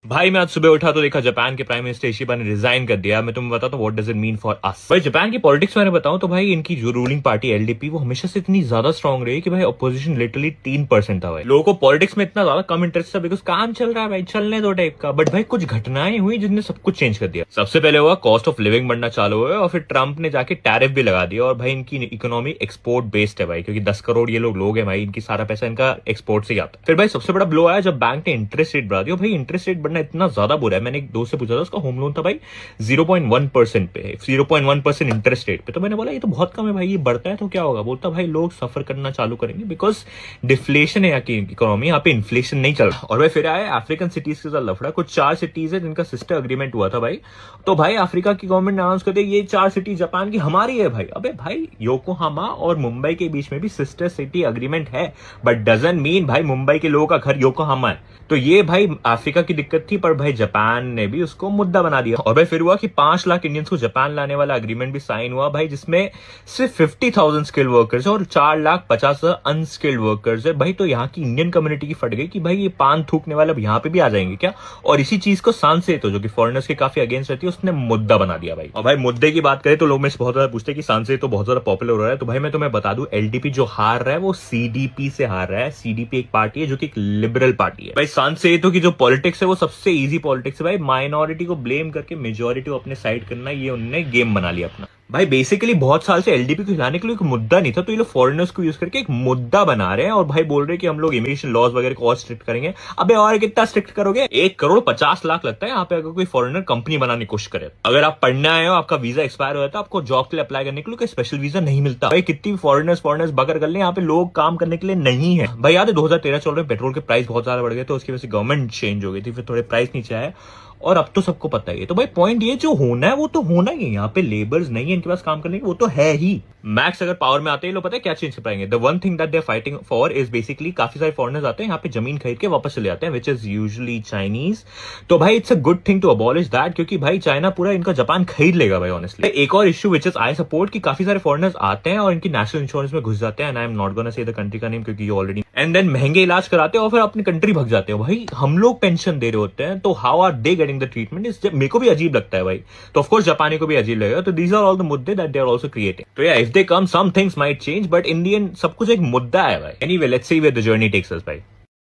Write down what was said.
भाई मैं आज सुबह उठा तो देखा जापान के प्राइम मिनिस्टर इशिबा ने रिजाइन कर दिया। मैं तुम्हें बताता हूँ what does it mean for us. भाई जापान की पॉलिटिक्स में बताऊं तो भाई इनकी जो रूलिंग पार्टी एलडीपी वो हमेशा से इतनी ज्यादा स्ट्रांग रही कि भाई अपोजिशन लिटरली 3% था। भाई लोगों को पॉलिटिक्स में इतना ज्यादा कम इंटरेस्ट था बिकॉज काम चल रहा है भाई, चलने दो टाइप का। बट भाई कुछ घटनाएं हुई जिसने सब कुछ चेंज कर दिया। सबसे पहले हुआ कॉस्ट ऑफ लिविंग बढ़ना चालू हुआ और फिर ट्रंप ने जाके टैरिफ भी लगा दिया। और भाई इनकी इकोनॉमी एक्सपोर्ट बेस्ड है भाई, क्योंकि 10 करोड़ ये लोग हैं भाई, इनकी सारा पैसा इनका एक्सपोर्ट से ही आता है। फिर भाई सबसे बड़ा ब्लो आया जब बैंक ने इंटरेस्ट रेट बढ़ा दिया। भाई इंटरेस्ट रेट बढ़ना इतना ज्यादा बुरा है। मैंने एक दोस्त से पूछा था, उसका होम लोन था भाई 0.1% पे, 0.1% इंटरेस्ट रेट पे। तो मैंने बोला ये तो बहुत कम है भाई, ये बढ़ता है तो क्या होगा? बोलता भाई लोग सफर करना चालू करेंगे बिकॉज डिफ्लेशन है यहाँ की इकोनॉमी, यहाँ पे इन्फ्लेशन नहीं चल रहा। और भाई फिर आए अफ्रीकन सिटीज के साथ लफड़ा। कुछ 4 सिटीज है जिनका सिस्टर अग्रीमेंट हुआ था भाई। तो भाई अफ्रीका की गवर्नमेंट ने अनाउंस कर दिया ये 4 सिटी जापान की हमारी है भाई। अबे भाई योकोहामा और मुंबई के बीच में भी सिस्टर सिटी अग्रीमेंट है, बट डजंट मीन भाई मुंबई के लोगों का घर योकोहामा है। तो ये भाई अफ्रीका की दिक्कत थी, पर भाई जापान ने भी उसको मुद्दा बना दिया। और भाई फिर हुआ कि 5 लाख इंडियंस को जापान लाने वाला अग्रीमेंट भी साइन हुआ भाई, जिसमें सिर्फ 50,000 स्किल्ड वर्कर्स है और 4,50,000 अनस्किल्ड वर्कर्स है भाई। तो यहाँ की इंडियन कम्युनिटी की फट गई कि भाई ये पान थूकने वाले अब यहाँ पे भी आ जाएंगे क्या? और इसी चीज को सांसेत जो कि फॉरेनर्स के काफी अगेंस्ट रहती है, उसने मुद्दा बना दिया भाई। और भाई मुद्दे की बात करें तो लोग मेरे से बहुत ज्यादा पूछते हैं कि सांसेत तो बहुत ज्यादा पॉपुलर हो रहा है। तो भाई मैं तुम्हें बता दूं, एलडीपी जो हार रहा है वो सीडीपी से हार रहा है। सीडीपी एक पार्टी है जो कि एक लिबरल पार्टी है भाई। सांसेतों की जो पॉलिटिक्स है वो सबसे इजी पॉलिटिक्स है भाई। माइनॉरिटी को ब्लेम करके मेजोरिटी को अपने साइड करना, ये उन्होंने गेम बना लिया अपना भाई। बेसिकली बहुत साल से एलडीपी को हिलाने के लिए एक मुद्दा नहीं था, तो ये लोग फॉरेनर्स को यूज करके एक मुद्दा बना रहे हैं। और भाई बोल रहे हैं कि हम लोग इमिग्रेशन लॉज वगैरह को और स्ट्रिक्ट करेंगे। अबे और कितना स्ट्रिक्ट करोगे? 1,50,00,000 लगता है यहाँ पे अगर कोई फॉरेनर कंपनी बनाने की कोशिश करे। अगर आप पढ़ने आए हो, आपका वीजा एक्सपायर हो जाता है, आपको जॉब के लिए अप्लाई करने के लिए कोई स्पेशल वीजा नहीं मिलता भाई। कितनी फॉरेनर्स बकर कर ले, यहाँ पे लोग काम करने के लिए नहीं है भाई। याद है 2013 चल रहे पेट्रोल के प्राइस बहुत ज्यादा बढ़ गए, तो उसकी वजह से गवर्नमेंट चेंज हो गई थी, फिर थोड़े प्राइस नीचे आए और अब तो सबको पता ही है। तो भाई पॉइंट ये जो होना है वो तो होना ही है। यहाँ पे लेबर्स नहीं है इनके पास काम करने की, वो तो है ही। मैक्स अगर पावर में आते हैं, लोग पता है क्या चेंज कर पाएंगे? The one thing that they are fighting for is basically काफी सारे फॉरेनर्स आते हैं यहाँ पे जमीन खरीद के वापस चले जाते हैं, विच इज यूजुअली चाइनीज। तो भाई it's a good thing to abolish that, क्योंकि भाई चाइना पूरा इनका जापान खरीद लेगा भाई ऑनेस्टली। एक और issue which is I support कि काफी सारे फॉरेनर्स आते हैं और इनकी नेशनल इंश्योरेंस में घुस जाते हैं। And I am not gonna say the country का नेम क्योंकि ये ऑलरेडी, एंड देन महंगे इलाज कराते हैं और फिर अपनी कंट्री भग जाते हैं भाई। हम लोग पेंशन दे रहे होते हैं, तो how are they getting the treatment? इस मेरे को भी अजीब लगता है भाई, तो ऑफ कोर्स जापानी को भी अजीब लगेगा। तो दीज आर ऑल द मुद्दे that they are also creating. तो या if they come, some things might change, but in the end सब कुछ एक मुद्दा है भाई। Anyway let's see where the journey takes us भाई।